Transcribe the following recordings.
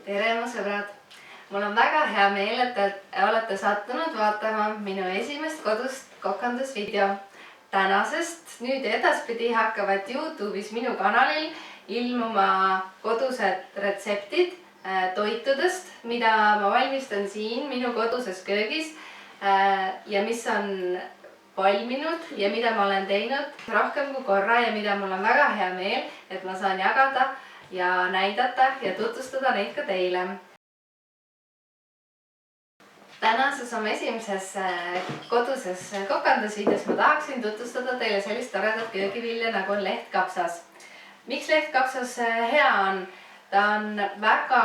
tere, mu sõbrad! Mul on väga hea meel, et te olete sattunud vaatama minu esimest kodust kokandusvideo. Tänasest nüüd edaspidi hakkavad YouTube'is minu kanalil ilmuma kodused retseptid toitudest, mida ma valmistan siin minu koduses köögis ja mis on valminud ja mida ma olen teinud rohkem kui korra ja mida mul on väga hea meel, et ma saan jagada ja näidata ja tutvustada neid ka teile. Tänases oma esimeses koduses kokandusvideos ma tahaksin tutvustada teile sellist toredat köögivilja nagu on lehtkapsas. Miks lehtkapsas hea on? Ta on väga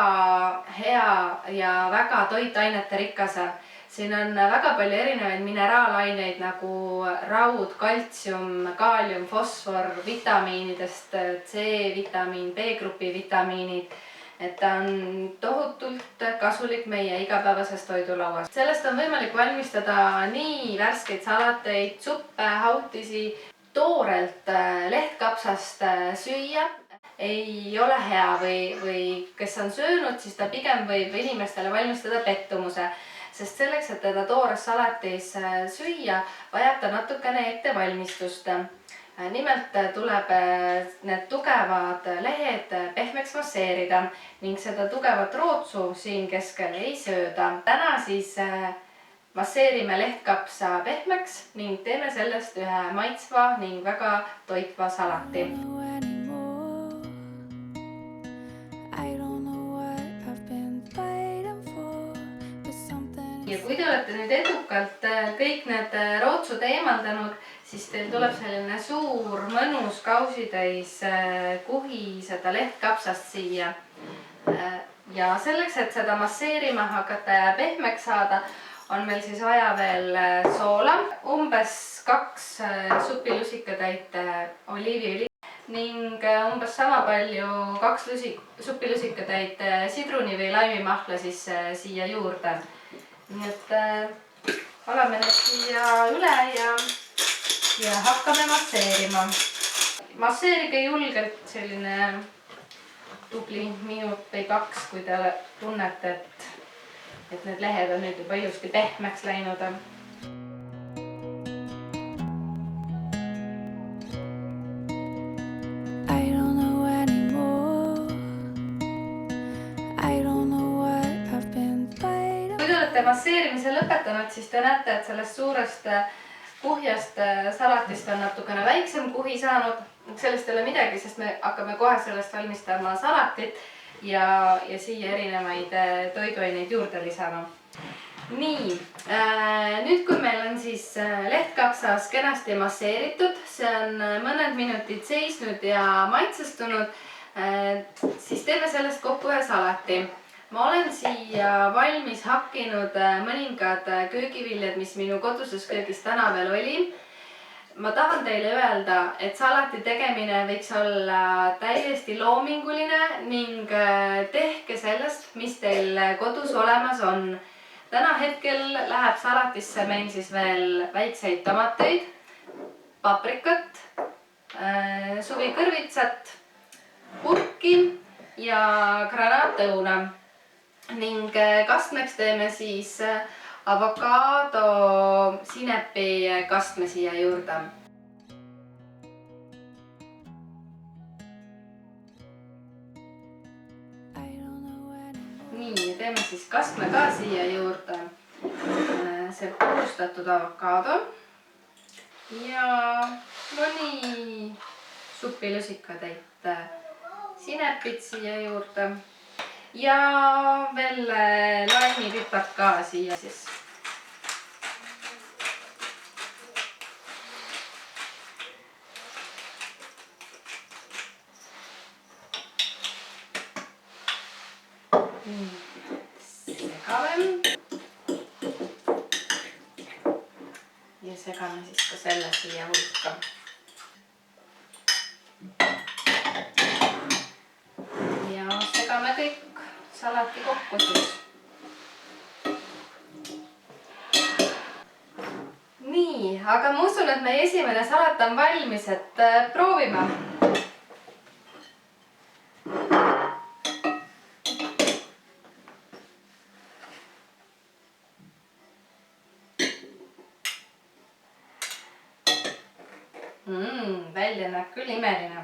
hea ja väga toitainete rikas. Siin on väga palju erinevaid mineraalaineid nagu raud, kaltsium, kaalium, fosfor, vitamiinidest, C-vitamiin, B-grupi vitamiinid. Et ta on tohutult kasulik meie igapäevases toidulauas. Sellest on võimalik valmistada nii värskeid salateid, suppe, hautisi. Toorelt lehtkapsast süüa ei ole hea või kes on söönud, siis ta pigem võib inimestele valmistada pettumuse. Sest selleks, et teda toores salatis süüa, vajab ta natukene ettevalmistust. Nimelt tuleb need tugevad lehed pehmeks masseerida ning seda tugevat rootsu siin keskel ei sööda. Täna siis masseerime lehtkapsa pehmeks ning teeme sellest ühe maitsva ning väga toitva salati. Ja kui te olete nüüd edukalt kõik need rootsud eemaldanud, siis teil tuleb selline suur mõnus kausitäis kuhi seda lehtkapsast siia. Ja selleks, et seda masseerima hakata ja pehmeks saada, on meil siis vaja veel soola, umbes 2 supilusikatäit oliiviõli ning umbes sama palju 2 supilusikatäit sidruni või laimimahla siis siia juurde. Nii et oleme need siia üle ja hakkame masseerima. Masseerige julgelt selline tubli minut või 2, kui te tunnete, et need lehed on nüüd juba ilusti pehmeks läinud. Kui te olete masseerimise lõpetanud, siis te näete, et sellest suurest kuhjast salatist on natukene väiksem kuhi saanud. Sellest ei ole midagi, sest me hakkame kohe sellest valmistama salatit ja siia erinevaid toiduaineid juurde lisama. Nii, nüüd kui meil on siis lehtkapsas kenasti masseeritud, see on mõned minutid seisnud ja maitsestunud, siis teeme sellest kokku ühe salati. Ma olen siia valmis hakkinud mõningad köögiviljad, mis minu koduses köögis täna veel oli. Ma tahan teile öelda, et salati tegemine võiks olla täiesti loominguline ning tehke sellest, mis teil kodus olemas on. Täna hetkel läheb salatisse meil siis veel väikseid tomateid, paprikat, suvikõrvitsat, purki ja granaatõuna. Ning kastmeks teeme siis avokaado sinepi kastme siia juurde. Nii, teeme siis kastme ka siia juurde. See purustatud avokaado ja mõni supilusikatäit sinepit siia juurde. Ja veel laimipipart ka siia siis. Segame. Ja segame siis ka selle siia hulka. Ja segame kõik salati kokku siis. Nii, aga ma usun, et meie esimene salat on valmis, et proovime. Välja näeb küll imeline.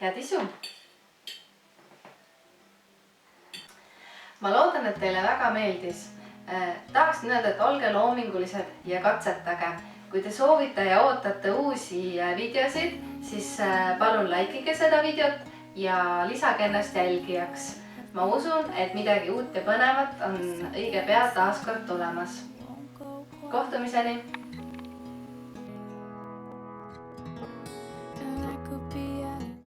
Head isu! Ma loodan, et teile väga meeldis. Tahaksin öelda, et olge loomingulised ja katsetage. Kui te soovite ja ootate uusi videosid, siis palun likeige seda videot ja lisage ennast jälgijaks. Ma usun, et midagi uut ja põnevat on õige pea taaskord tulemas. Kohtumiseni!